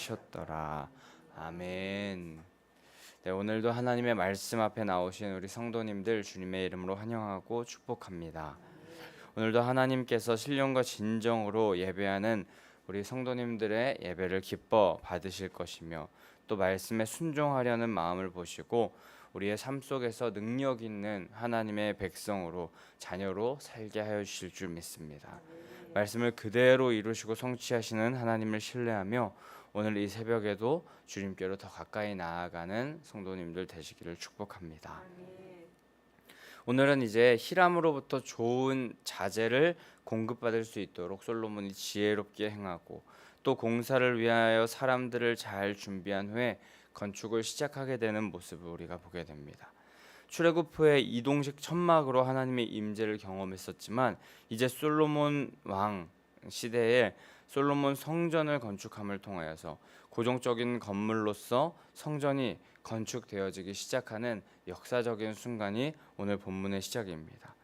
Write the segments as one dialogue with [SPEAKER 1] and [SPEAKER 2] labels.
[SPEAKER 1] 하셨더라. 아멘. 네, 오늘도 하나님의 말씀 앞에 나오신 우리 성도님들 주님의 이름으로 환영하고 축복합니다. 오늘도 하나님께서 신령과 진정으로 예배하는 우리 성도님들의 예배를 기뻐 받으실 것이며 또 말씀에 순종하려는 마음을 보시고 우리의 삶 속에서 능력 있는 하나님의 백성으로 자녀로 살게 하여 주실 줄 믿습니다. 말씀을 그대로 이루시고 성취하시는 하나님을 신뢰하며 오늘 이 새벽에도 주님께로 더 가까이 나아가는 성도님들 되시기를 축복합니다. 오늘은 이제 히람으로부터 좋은 자재를 공급받을 수 있도록 솔로몬이 지혜롭게 행하고 또 공사를 위하여 사람들을 잘 준비한 후에 건축을 시작하게 되는 모습을 우리가 보게 됩니다. 출애굽 후에 이동식 천막으로 하나님의 임재를 경험했었지만 이제 솔로몬 왕 시대에 솔로몬 성전을 건축함을 통하여서 고정적인 건물로서 성전이 건축되어지기 시작하는 역사적인 순간이 오늘 본문의 시작입니다.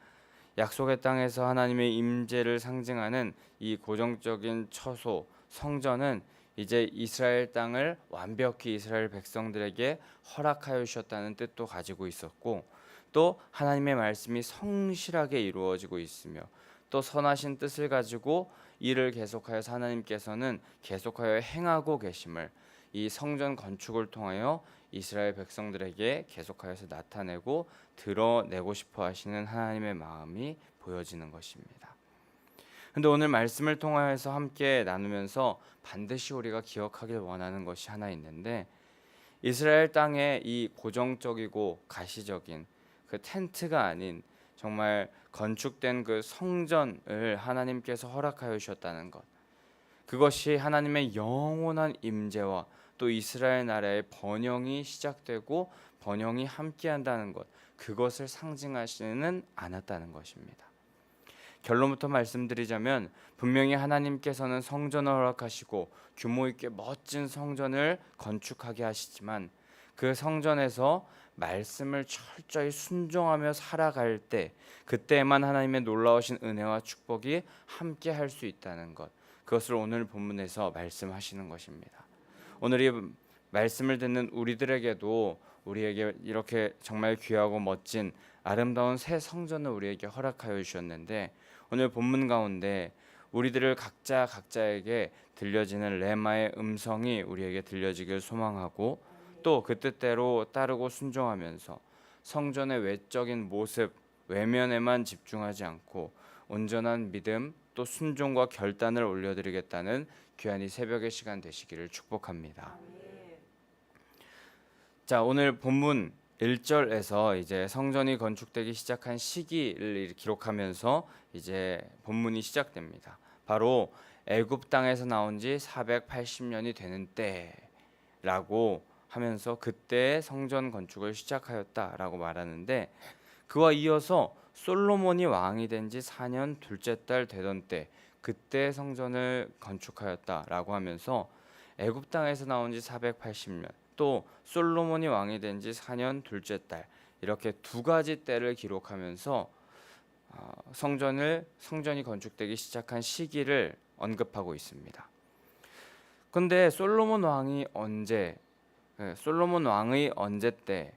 [SPEAKER 1] 약속의 땅에서 하나님의 임재를 상징하는 이 고정적인 처소 성전은 이제 이스라엘 땅을 완벽히 이스라엘 백성들에게 허락하여 주셨다는 뜻도 가지고 있었고 또 하나님의 말씀이 성실하게 이루어지고 있으며 또 선하신 뜻을 가지고 이를 계속하여서 하나님께서는 계속하여 행하고 계심을 이 성전 건축을 통하여 이스라엘 백성들에게 계속하여서 나타내고 드러내고 싶어 하시는 하나님의 마음이 보여지는 것입니다. 근데 오늘 말씀을 통하여서 함께 나누면서 반드시 우리가 기억하길 원하는 것이 하나 있는데 이스라엘 땅의 이 고정적이고 가시적인 그 텐트가 아닌 정말 건축된 그 성전을 하나님께서 허락하여 주셨다는 것, 그것이 하나님의 영원한 임재와 또 이스라엘 나라의 번영이 시작되고 번영이 함께한다는 것, 그것을 상징하시는 않았다는 것입니다. 결론부터 말씀드리자면 분명히 하나님께서는 성전을 허락하시고 규모 있게 멋진 성전을 건축하게 하시지만 그 성전에서 말씀을 철저히 순종하며 살아갈 때 그때만 하나님의 놀라우신 은혜와 축복이 함께 할 수 있다는 것, 그것을 오늘 본문에서 말씀하시는 것입니다. 오늘 이 말씀을 듣는 우리들에게도 우리에게 이렇게 정말 귀하고 멋진 아름다운 새 성전을 우리에게 허락하여 주셨는데 오늘 본문 가운데 우리들을 각자에게 들려지는 레마의 음성이 우리에게 들려지길 소망하고 또 그 뜻대로 따르고 순종하면서 성전의 외적인 모습, 외면에만 집중하지 않고 온전한 믿음 또 순종과 결단을 올려드리겠다는 귀한 이 새벽의 시간 되시기를 축복합니다. 자, 오늘 본문 1절에서 이제 성전이 건축되기 시작한 시기를 기록하면서 이제 본문이 시작됩니다. 바로 애굽 땅에서 나온 지 480년이 되는 때라고 하면서 그때 성전 건축을 시작하였다라고 말하는데 그와 이어서 솔로몬이 왕이 된 지 4년 둘째 달 되던 때 그때 성전을 건축하였다라고 하면서 애굽 땅에서 나온 지 480년 또 솔로몬이 왕이 된 지 4년 둘째 달 이렇게 두 가지 때를 기록하면서 성전이 건축되기 시작한 시기를 언급하고 있습니다. 그런데 솔로몬 왕의 언제 때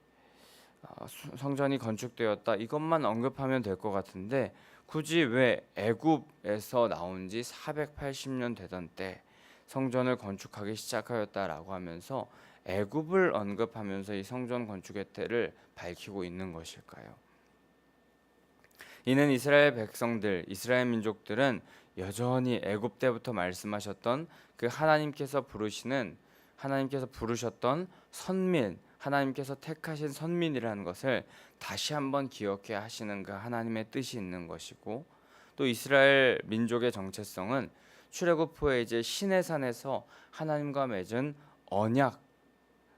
[SPEAKER 1] 성전이 건축되었다 이것만 언급하면 될 것 같은데 굳이 왜 애굽에서 나온 지 480년 되던 때 성전을 건축하기 시작하였다라고 하면서 애굽을 언급하면서 이 성전 건축의 때를 밝히고 있는 것일까요? 이는 이스라엘 백성들, 이스라엘 민족들은 여전히 애굽 때부터 말씀하셨던 그 하나님께서 부르셨던 선민, 하나님께서 택하신 선민이라는 것을 다시 한번 기억해 하시는 그 하나님의 뜻이 있는 것이고 또 이스라엘 민족의 정체성은 출애굽 후에 이제 시내산에서 하나님과 맺은 언약,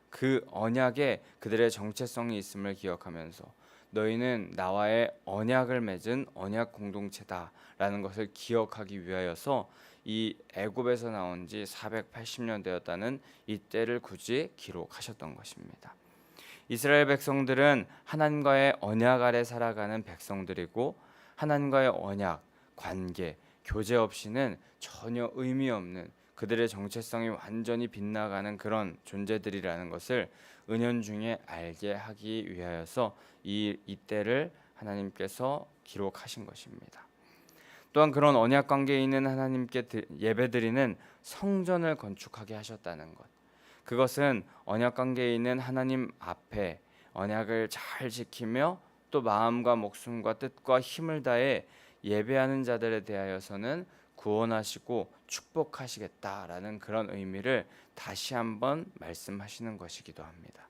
[SPEAKER 1] 그 언약에 그들의 정체성이 있음을 기억하면서 너희는 나와의 언약을 맺은 언약 공동체다라는 것을 기억하기 위하여서 이 애굽에서 나온 지 480년 되었다는 이 때를 굳이 기록하셨던 것입니다. 이스라엘 백성들은 하나님과의 언약 아래 살아가는 백성들이고 하나님과의 언약, 관계, 교제 없이는 전혀 의미 없는 그들의 정체성이 완전히 빗나가는 그런 존재들이라는 것을 은연중에 알게 하기 위하여서 이때를 하나님께서 기록하신 것입니다. 또한 그런 언약 관계에 있는 하나님께 예배드리는 성전을 건축하게 하셨다는 것, 그것은 언약 관계에 있는 하나님 앞에 언약을 잘 지키며 또 마음과 목숨과 뜻과 힘을 다해 예배하는 자들에 대하여서는 구원하시고 축복하시겠다라는 그런 의미를 다시 한번 말씀하시는 것이기도 합니다.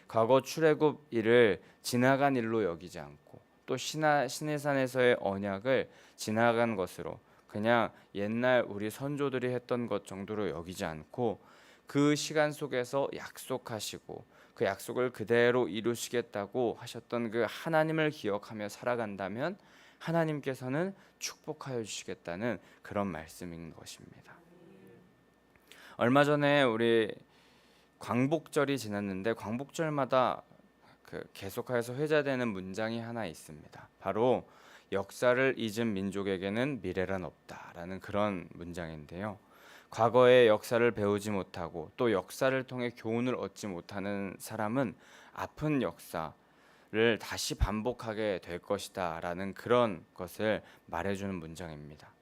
[SPEAKER 1] 과거 출애굽 일을 지나간 일로 여기지 않고 또 시내산에서의 언약을 지나간 것으로 그냥 옛날 우리 선조들이 했던 것 정도로 여기지 않고 그 시간 속에서 약속하시고 그 약속을 그대로 이루시겠다고 하셨던 그 하나님을 기억하며 살아간다면 하나님께서는 축복하여 주시겠다는 그런 말씀인 것입니다. 얼마 전에 우리 광복절이 지났는데 광복절마다 계속해서 회자되는 문장이 하나 있습니다. 바로 역사를 잊은 민족에게는 미래란 없다라는 그런 문장인데요. 과거의 역사를 배우지 못하고 또 역사를 통해 교훈을 얻지 못하는 사람은 아픈 역사를 다시 반복하게 될 것이다라는 그런 것을 말해주는 문장입니다.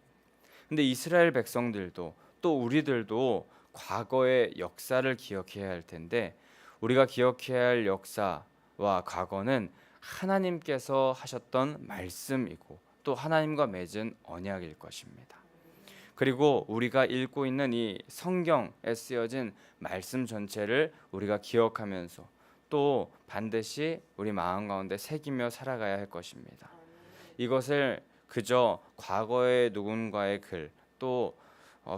[SPEAKER 1] 근데 이스라엘 백성들도 또 우리들도 과거의 역사를 기억해야 할 텐데 우리가 기억해야 할 역사와 과거는 하나님께서 하셨던 말씀이고 또 하나님과 맺은 언약일 것입니다. 그리고 우리가 읽고 있는 이 성경에 쓰여진 말씀 전체를 우리가 기억하면서 또 반드시 우리 마음 가운데 새기며 살아가야 할 것입니다. 이것을 그저 과거의 누군가의 글, 또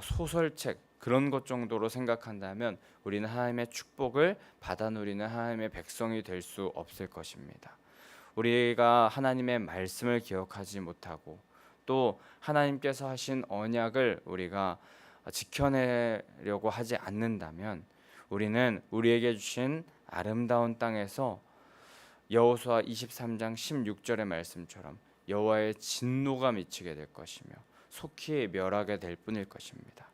[SPEAKER 1] 소설책 그런 것 정도로 생각한다면 우리는 하나님의 축복을 받아 누리는 하나님의 백성이 될 수 없을 것입니다. 우리가 하나님의 말씀을 기억하지 못하고 또 하나님께서 하신 언약을 우리가 지켜내려고 하지 않는다면 우리는 우리에게 주신 아름다운 땅에서 여호수아 23장 16절의 말씀처럼 여호와의 진노가 미치게 될 것이며 속히 멸하게 될 뿐일 것입니다.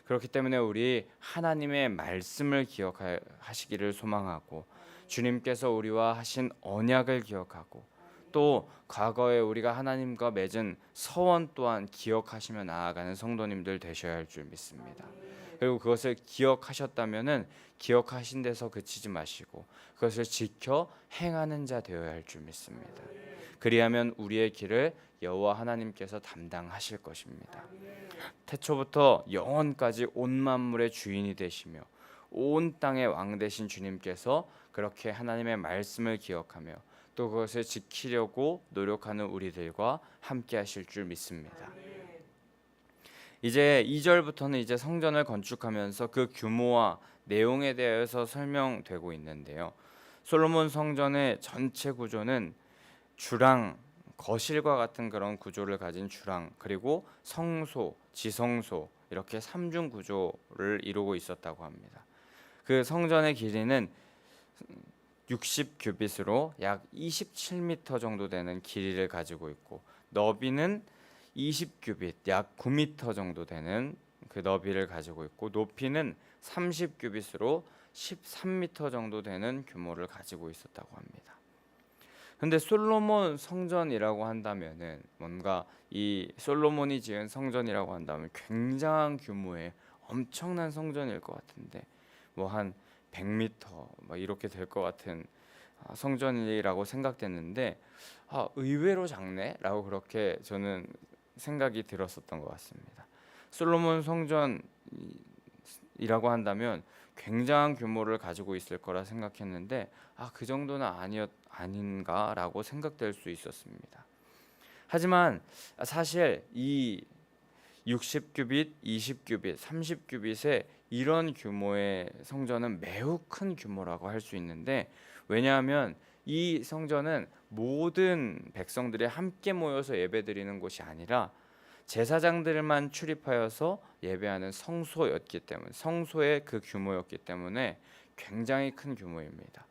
[SPEAKER 1] 그렇기 때문에 우리 하나님의 말씀을 기억하시기를 소망하고 주님께서 우리와 하신 언약을 기억하고 또 과거에 우리가 하나님과 맺은 서원 또한 기억하시며 나아가는 성도님들 되셔야 할 줄 믿습니다. 그리고 그것을 기억하셨다면은 기억하신 데서 그치지 마시고 그것을 지켜 행하는 자 되어야 할 줄 믿습니다. 그리하면 우리의 길을 여호와 하나님께서 담당하실 것입니다. 태초부터 영원까지 온 만물의 주인이 되시며 온 땅의 왕 되신 주님께서 그렇게 하나님의 말씀을 기억하며 또 그것을 지키려고 노력하는 우리들과 함께 하실 줄 믿습니다. 이제 2절부터는 이제 성전을 건축하면서 그 규모와 내용에 대해서 설명되고 있는데요. 솔로몬 성전의 전체 구조는 주랑, 거실과 같은 그런 구조를 가진 주랑, 그리고 성소, 지성소 이렇게 3중 구조를 이루고 있었다고 합니다. 그 성전의 길이는 60규빗으로 약 27m 정도 되는 길이를 가지고 있고 너비는 20규빗 약 9m 정도 되는 그 너비를 가지고 있고 높이는 30규빗으로 13m 정도 되는 규모를 가지고 있었다고 합니다. 근데 솔로몬 성전이라고 한다면은 뭔가 이 솔로몬이 지은 성전이라고 한다면 굉장한 규모의 엄청난 성전일 것 같은데 뭐 한 100m 막 이렇게 될 것 같은 성전이라고 생각됐는데 의외로 작네라고 그렇게 저는 생각이 들었었던 것 같습니다. 솔로몬 성전이라고 한다면 굉장한 규모를 가지고 있을 거라 생각했는데 그 정도는 아닌가라고 생각될 수 있었습니다. 하지만 사실 이 60규빗, 20규빗, 30규빗의 이런 규모의 성전은 매우 큰 규모라고 할 수 있는데 왜냐하면 이 성전은 모든 백성들이 함께 모여서 예배드리는 곳이 아니라 제사장들만 출입하여서 예배하는 성소였기 때문에 성소의 그 규모였기 때문에 굉장히 큰 규모입니다.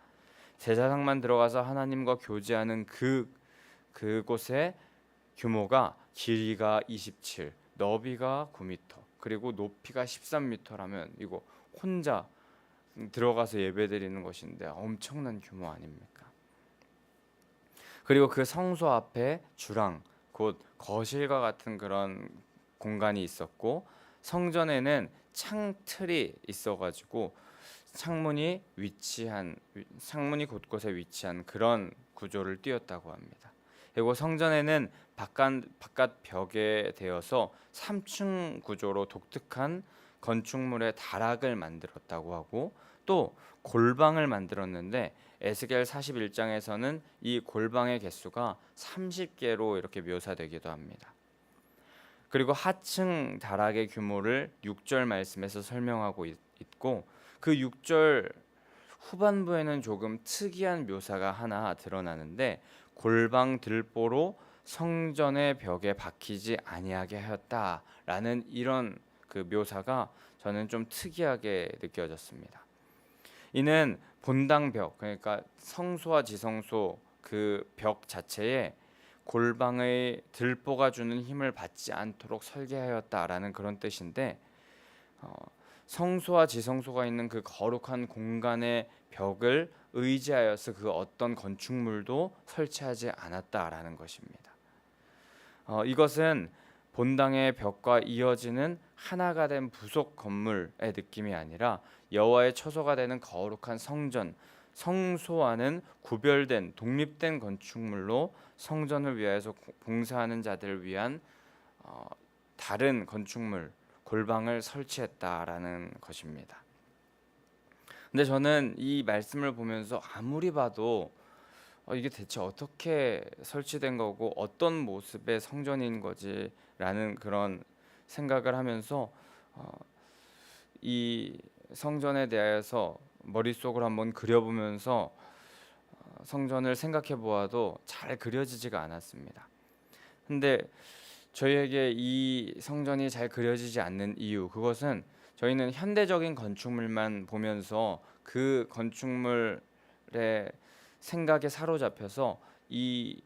[SPEAKER 1] 제사장만 들어가서 하나님과 교제하는 그곳의 규모가 길이가 27, 너비가 9m, 그리고 높이가 13m라면 이거 혼자 들어가서 예배드리는 것인데 엄청난 규모 아닙니까? 그리고 그 성소 앞에 주랑 곧 거실과 같은 그런 공간이 있었고, 성전에는 창틀이 있어가지고 창문이 곳곳에 위치한 그런 구조를 띄었다고 합니다. 그리고 성전에는 바깥 벽에 대어서 3층 구조로 독특한 건축물의 다락을 만들었다고 하고, 또 골방을 만들었는데 에스겔 41장에서는 이 골방의 개수가 30개로 이렇게 묘사되기도 합니다. 그리고 하층 다락의 규모를 6절 말씀에서 설명하고 있고, 그 6절 후반부에는 조금 특이한 묘사가 하나 드러나는데, 골방 들보로 성전의 벽에 박히지 아니하게 하였다라는 이런 그 묘사가 저는 좀 특이하게 느껴졌습니다. 이는 본당 벽, 그러니까 성소와 지성소 그 벽 자체에 골방의 들보가 주는 힘을 받지 않도록 설계하였다라는 그런 뜻인데, 성소와 지성소가 있는 그 거룩한 공간의 벽을 의지하여서 그 어떤 건축물도 설치하지 않았다라는 것입니다. 이것은 본당의 벽과 이어지는 하나가 된 부속 건물의 느낌이 아니라 여호와의 처소가 되는 거룩한 성전, 성소와는 구별된 독립된 건축물로 성전을 위하여서 봉사하는 자들을 위한 다른 건축물, 골방을 설치했다라는 것입니다. 근데 저는 이 말씀을 보면서 아무리 봐도 이게 대체 어떻게 설치된 거고 어떤 모습의 성전인 거지라는 그런 생각을 하면서 이 성전에 대해서 머릿속으로 한번 그려보면서 성전을 생각해 보아도 잘 그려지지가 않았습니다. 근데 저희에게 이 성전이 잘 그려지지 않는 이유, 그것은 저희는 현대적인 건축물만 보면서 그 건축물의 생각에 사로잡혀서 이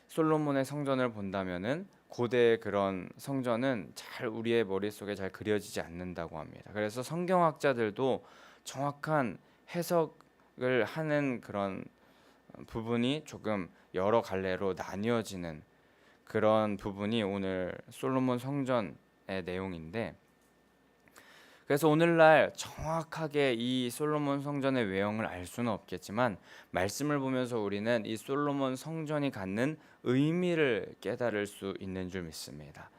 [SPEAKER 1] 솔로몬의 성전을 본다면은 고대의 그런 성전은 잘 우리의 머릿속에 잘 그려지지 않는다고 합니다. 그래서 성경학자들도 정확한 해석을 하는 그런 부분이 조금 여러 갈래로 나뉘어지는 그런 부분이 오늘 솔로몬 성전의 내용인데, 그래서 오늘날 정확하게 이 솔로몬 성전의 외형을 알 수는 없겠지만 말씀을 보면서 우리는 이 솔로몬 성전이 갖는 의미를 깨달을 수 있는 줄 믿습니다.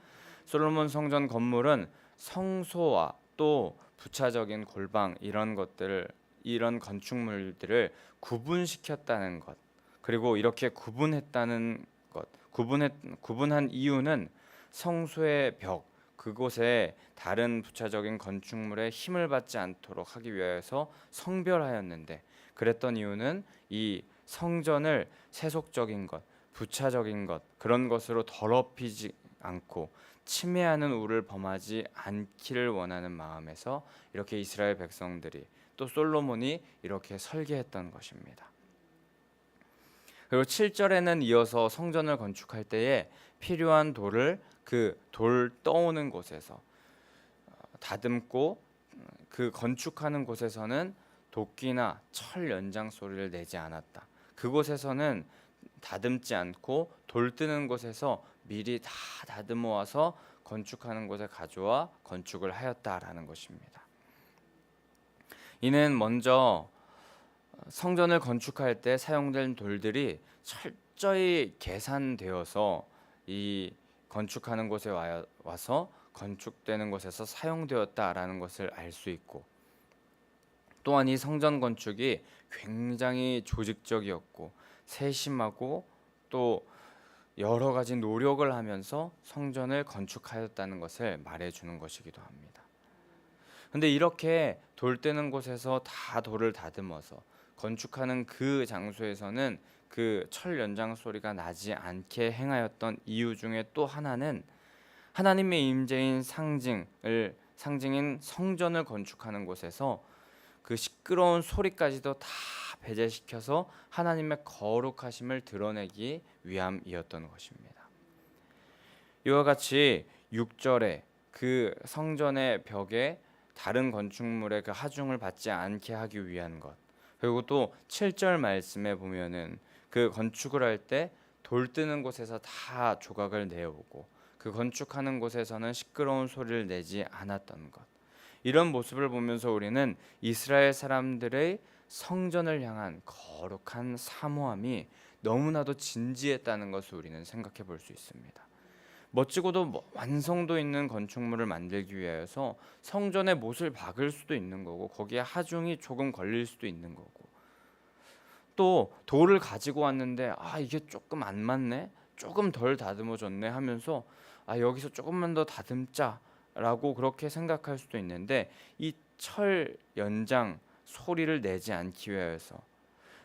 [SPEAKER 1] 솔로몬 성전 건물은 성소와 또 부차적인 골방 이런 건축물들을 구분시켰다는 것, 그리고 이렇게 구분했다는 것, 구분한 이유는 성소의 벽, 그곳에 다른 부차적인 건축물에 힘을 받지 않도록 하기 위해서 성별하였는데, 그랬던 이유는 이 성전을 세속적인 것, 부차적인 것, 그런 것으로 더럽히지 않고 침해하는 우를 범하지 않기를 원하는 마음에서 이렇게 이스라엘 백성들이 또 솔로몬이 이렇게 설계했던 것입니다. 그리고 7절에는 이어서 성전을 건축할 때에 필요한 돌을 그 돌 떠오는 곳에서 다듬고, 그 건축하는 곳에서는 도끼나 철 연장 소리를 내지 않았다. 그곳에서는 다듬지 않고 돌 뜨는 곳에서 미리 다 다듬어 와서 건축하는 곳에 가져와 건축을 하였다라는 것입니다. 이는 먼저 성전을 건축할 때 사용된 돌들이 철저히 계산되어서 이 건축하는 곳에 와서 건축되는 곳에서 사용되었다라는 것을 알 수 있고, 또한 이 성전 건축이 굉장히 조직적이었고 세심하고 또 여러 가지 노력을 하면서 성전을 건축하였다는 것을 말해주는 것이기도 합니다. 근데 이렇게 돌 뜨는 곳에서 다 돌을 다듬어서 건축하는 그 장소에서는 그 철 연장 소리가 나지 않게 행하였던 이유 중에 또 하나는 하나님의 임재인 상징인 성전을 건축하는 곳에서 그 시끄러운 소리까지도 다 배제시켜서 하나님의 거룩하심을 드러내기 위함이었던 것입니다. 이와 같이 6절에 그 성전의 벽에 다른 건축물의 그 하중을 받지 않게 하기 위한 것. 그리고 또 7절 말씀에 보면은 그 건축을 할 때 돌 뜨는 곳에서 다 조각을 내어오고 그 건축하는 곳에서는 시끄러운 소리를 내지 않았던 것. 이런 모습을 보면서 우리는 이스라엘 사람들의 성전을 향한 거룩한 사모함이 너무나도 진지했다는 것을 우리는 생각해 볼 수 있습니다. 멋지고도 완성도 있는 건축물을 만들기 위해서 성전에 못을 박을 수도 있는 거고 거기에 하중이 조금 걸릴 수도 있는 거고 또 돌을 가지고 왔는데 이게 조금 안 맞네, 조금 덜 다듬어졌네 하면서 여기서 조금만 더 다듬자라고 그렇게 생각할 수도 있는데 이 철 연장 소리를 내지 않기 위해서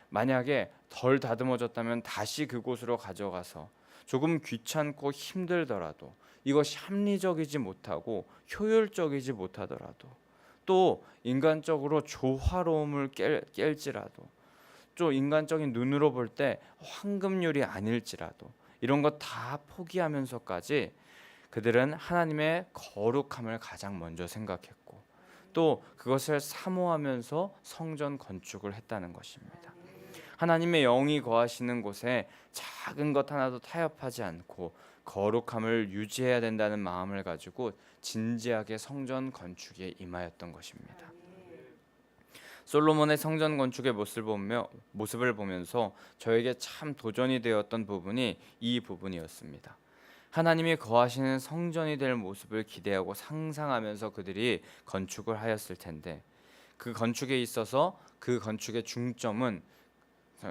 [SPEAKER 1] 만약에 덜 다듬어졌다면 다시 그곳으로 가져가서 조금 귀찮고 힘들더라도 이것이 합리적이지 못하고 효율적이지 못하더라도 또 인간적으로 조화로움을 깰지라도 또 인간적인 눈으로 볼 때 황금률이 아닐지라도 이런 것 다 포기하면서까지 그들은 하나님의 거룩함을 가장 먼저 생각했고 또 그것을 사모하면서 성전 건축을 했다는 것입니다. 하나님의 영이 거하시는 곳에 작은 것 하나도 타협하지 않고 거룩함을 유지해야 된다는 마음을 가지고 진지하게 성전 건축에 임하였던 것입니다. 솔로몬의 성전 건축의 모습을 보면서 저에게 참 도전이 되었던 부분이 이 부분이었습니다. 하나님이 거하시는 성전이 될 모습을 기대하고 상상하면서 그들이 건축을 하였을 텐데 그 건축에 있어서 그 건축의 중점은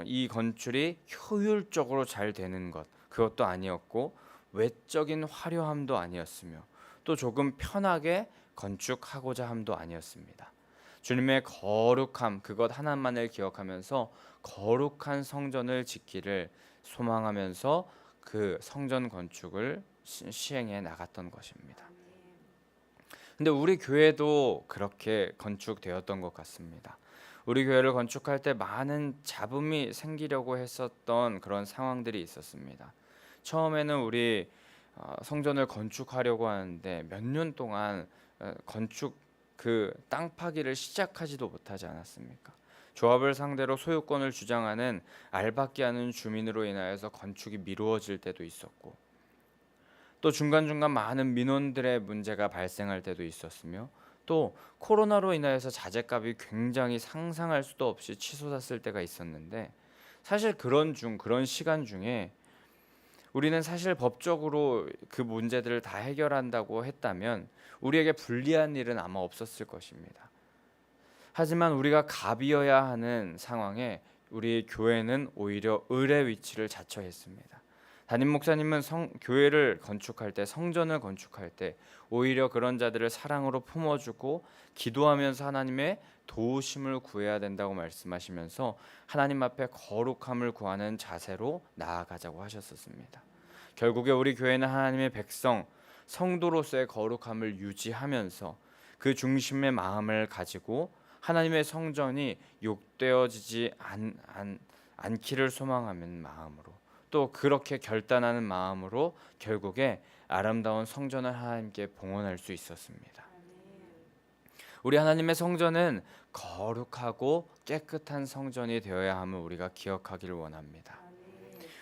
[SPEAKER 1] 이 건축이 효율적으로 잘 되는 것, 그것도 아니었고 외적인 화려함도 아니었으며 또 조금 편하게 건축하고자 함도 아니었습니다. 주님의 거룩함 그것 하나만을 기억하면서 거룩한 성전을 짓기를 소망하면서 그 성전 건축을 시행해 나갔던 것입니다. 근데 우리 교회도 그렇게 건축되었던 것 같습니다. 우리 교회를 건축할 때 많은 잡음이 생기려고 했었던 그런 상황들이 있었습니다. 처음에는 우리 성전을 건축하려고 하는데 몇 년 동안 건축 그 땅 파기를 시작하지도 못하지 않았습니까? 조합을 상대로 소유권을 주장하는 알박기 하는 주민으로 인하여서 건축이 미루어질 때도 있었고 또 중간중간 많은 민원들의 문제가 발생할 때도 있었으며 또 코로나로 인하여서 자재값이 굉장히 상상할 수도 없이 치솟았을 때가 있었는데 사실 그런 시간 중에 우리는 사실 법적으로 그 문제들을 다 해결한다고 했다면 우리에게 불리한 일은 아마 없었을 것입니다. 하지만 우리가 갑이어야 하는 상황에 우리 교회는 오히려 을의 위치를 자처했습니다. 담임 목사님은 교회를 건축할 때 성전을 건축할 때 오히려 그런 자들을 사랑으로 품어주고 기도하면서 하나님의 도우심을 구해야 된다고 말씀하시면서 하나님 앞에 거룩함을 구하는 자세로 나아가자고 하셨었습니다. 결국에 우리 교회는 하나님의 백성 성도로서의 거룩함을 유지하면서 그 중심의 마음을 가지고 하나님의 성전이 욕되어지지 않기를 소망하는 마음으로 또 그렇게 결단하는 마음으로 결국에 아름다운 성전을 하나님께 봉헌할 수 있었습니다. 우리 하나님의 성전은 거룩하고 깨끗한 성전이 되어야 함을 우리가 기억하기를 원합니다.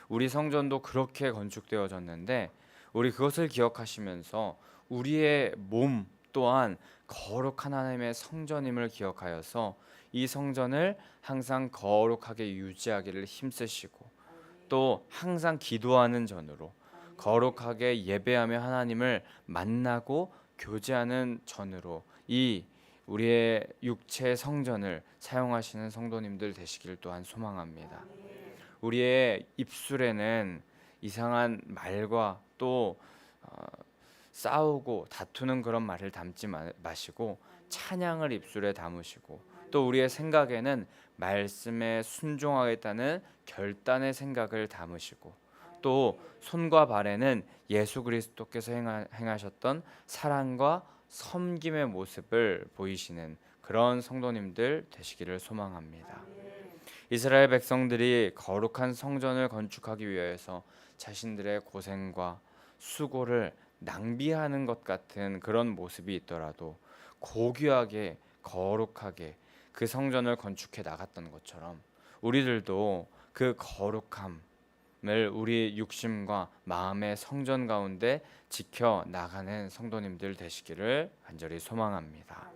[SPEAKER 1] 우리 성전도 그렇게 건축되어졌는데 우리 그것을 기억하시면서 우리의 몸 또한 거룩한 하나님의 성전임을 기억하여서 이 성전을 항상 거룩하게 유지하기를 힘쓰시고 또 항상 기도하는 전으로 거룩하게 예배하며 하나님을 만나고 교제하는 전으로 이 우리의 육체 성전을 사용하시는 성도님들 되시길 또한 소망합니다. 우리의 입술에는 이상한 말과 또 싸우고 다투는 그런 말을 담지 마시고 찬양을 입술에 담으시고 또 우리의 생각에는 말씀에 순종하겠다는 결단의 생각을 담으시고 또 손과 발에는 예수 그리스도께서 행하셨던 사랑과 섬김의 모습을 보이시는 그런 성도님들 되시기를 소망합니다. 이스라엘 백성들이 거룩한 성전을 건축하기 위해서 자신들의 고생과 수고를 낭비하는 것 같은 그런 모습이 있더라도 고귀하게 거룩하게 그 성전을 건축해 나갔던 것처럼 우리들도 그 거룩함을 우리 육심과 마음의 성전 가운데 지켜 나가는 성도님들 되시기를 간절히 소망합니다.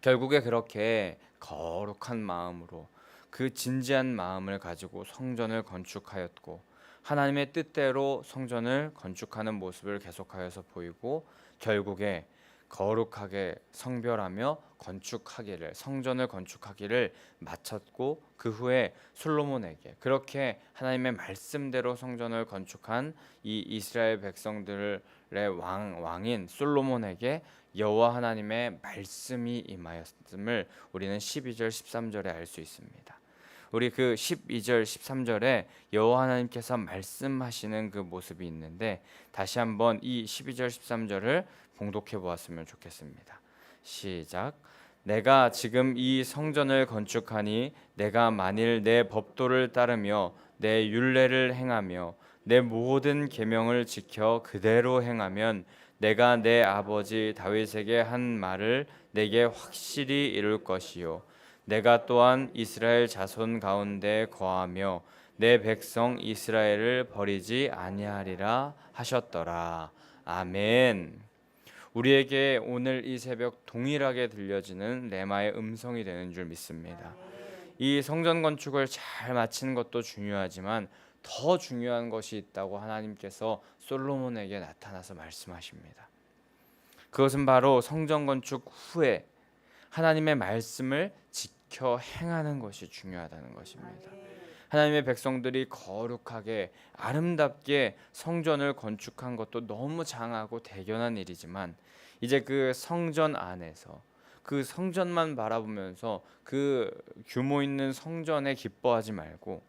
[SPEAKER 1] 결국에 그렇게 거룩한 마음으로 그 진지한 마음을 가지고 성전을 건축하였고 하나님의 뜻대로 성전을 건축하는 모습을 계속하여서 보이고 결국에 거룩하게 성별하며 건축하기를 성전을 건축하기를 마쳤고 그 후에 솔로몬에게 그렇게 하나님의 말씀대로 성전을 건축한 이 이스라엘 백성들의 왕인 솔로몬에게 여호와 하나님의 말씀이 임하였음을 우리는 12절 13절에 알 수 있습니다. 우리 그 12절 13절에 여호와 하나님께서 말씀하시는 그 모습이 있는데 다시 한번 이 12절 13절을 봉독해 보았으면 좋겠습니다. 시작. 내가 지금 이 성전을 건축하니 내가 만일 내 법도를 따르며 내 율례를 행하며 내 모든 계명을 지켜 그대로 행하면 내가 내 아버지 다윗에게 한 말을 내게 확실히 이룰 것이요 내가 또한 이스라엘 자손 가운데 거하며 내 백성 이스라엘을 버리지 아니하리라 하셨더라. 아멘. 우리에게 오늘 이 새벽 동일하게 들려지는 레마의 음성이 되는 줄 믿습니다. 이 성전 건축을 잘 마치는 것도 중요하지만 더 중요한 것이 있다고 하나님께서 솔로몬에게 나타나서 말씀하십니다. 그것은 바로 성전 건축 후에 하나님의 말씀을 지켜 행하는 것이 중요하다는 것입니다. 하나님의 백성들이 거룩하게 아름답게 성전을 건축한 것도 너무 장하고 대견한 일이지만 이제 그 성전 안에서 그 성전만 바라보면서 그 규모 있는 성전에 기뻐하지 말고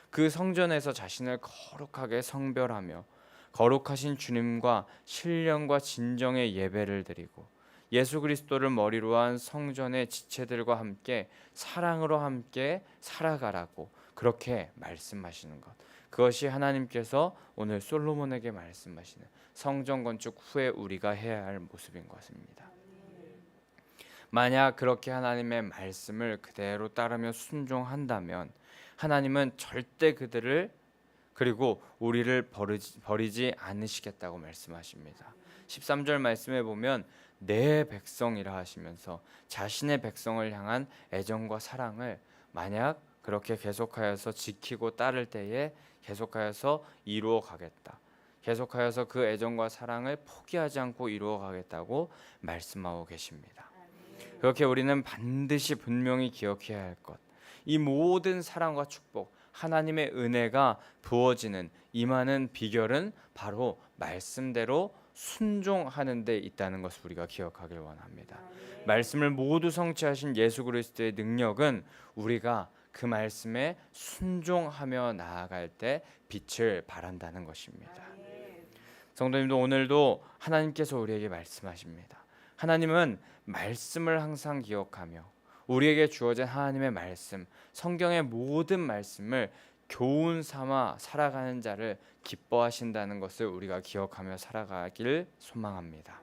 [SPEAKER 1] 그 성전에서 자신을 거룩하게 성별하며 거룩하신 주님과 신령과 진정의 예배를 드리고 예수 그리스도를 머리로 한 성전의 지체들과 함께 사랑으로 함께 살아가라고 그렇게 말씀하시는 것. 그것이 하나님께서 오늘 솔로몬에게 말씀하시는 성전 건축 후에 우리가 해야 할 모습인 것입니다. 만약 그렇게 하나님의 말씀을 그대로 따르며 순종한다면 하나님은 절대 그들을 그리고 우리를 버리지 않으시겠다고 말씀하십니다. 13절 말씀에 보면 내 백성이라 하시면서 자신의 백성을 향한 애정과 사랑을 만약 그렇게 계속하여서 지키고 따를 때에 계속하여서 이루어 가겠다. 계속하여서 그 애정과 사랑을 포기하지 않고 이루어 가겠다고 말씀하고 계십니다. 그렇게 우리는 반드시 분명히 기억해야 할 것. 이 모든 사랑과 축복, 하나님의 은혜가 부어지는 임하는 비결은 바로 말씀대로 순종하는 데 있다는 것을 우리가 기억하길 원합니다. 말씀을 모두 성취하신 예수 그리스도의 능력은 우리가 그 말씀에 순종하며 나아갈 때 빛을 발한다는 것입니다. 성도님도 오늘도 하나님께서 우리에게 말씀하십니다. 하나님은 말씀을 항상 기억하며 우리에게 주어진 하나님의 말씀, 성경의 모든 말씀을 교훈 삼아 살아가는 자를 기뻐하신다는 것을 우리가 기억하며 살아가길 소망합니다.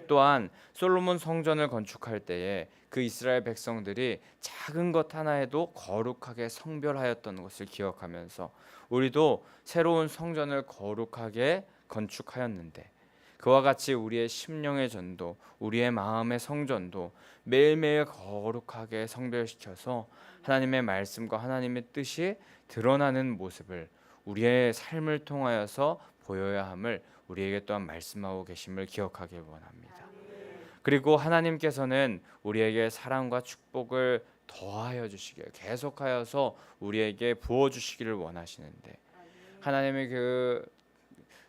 [SPEAKER 1] 또한 솔로몬 성전을 건축할 때에 그 이스라엘 백성들이 작은 것 하나에도 거룩하게 성별하였던 것을 기억하면서 우리도 새로운 성전을 거룩하게 건축하였는데 그와 같이 우리의 심령의 전도, 우리의 마음의 성전도 매일매일 거룩하게 성별시켜서 하나님의 말씀과 하나님의 뜻이 드러나는 모습을 우리의 삶을 통하여서 보여야 함을 우리에게 또한 말씀하고 계심을 기억하길 원합니다. 그리고 하나님께서는 우리에게 사랑과 축복을 더하여 주시길 계속하여서 우리에게 부어 주시기를 원하시는데 하나님의 그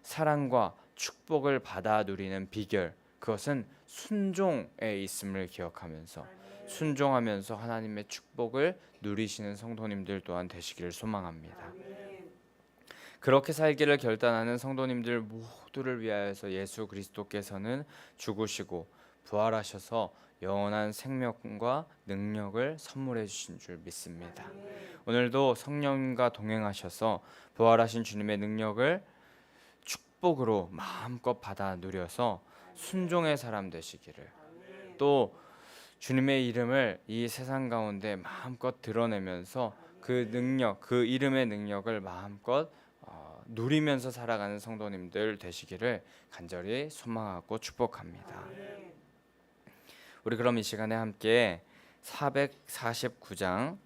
[SPEAKER 1] 사랑과 축복을 받아 누리는 비결 그것은 순종에 있음을 기억하면서 순종하면서 하나님의 축복을 누리시는 성도님들 또한 되시기를 소망합니다. 그렇게 살기를 결단하는 성도님들 모두를 위하여서 예수 그리스도께서는 죽으시고 부활하셔서 영원한 생명과 능력을 선물해 주신 줄 믿습니다. 오늘도 성령과 동행하셔서 부활하신 주님의 능력을 축복으로 마음껏 받아 누려서 순종의 사람 되시기를, 또 주님의 이름을 이 세상 가운데 마음껏 드러내면서 그 능력, 그 이름의 능력을 마음껏 누리면서 살아가는 성도님들 되시기를 간절히 소망하고 축복합니다. 우리 그럼 이 시간에 함께 449장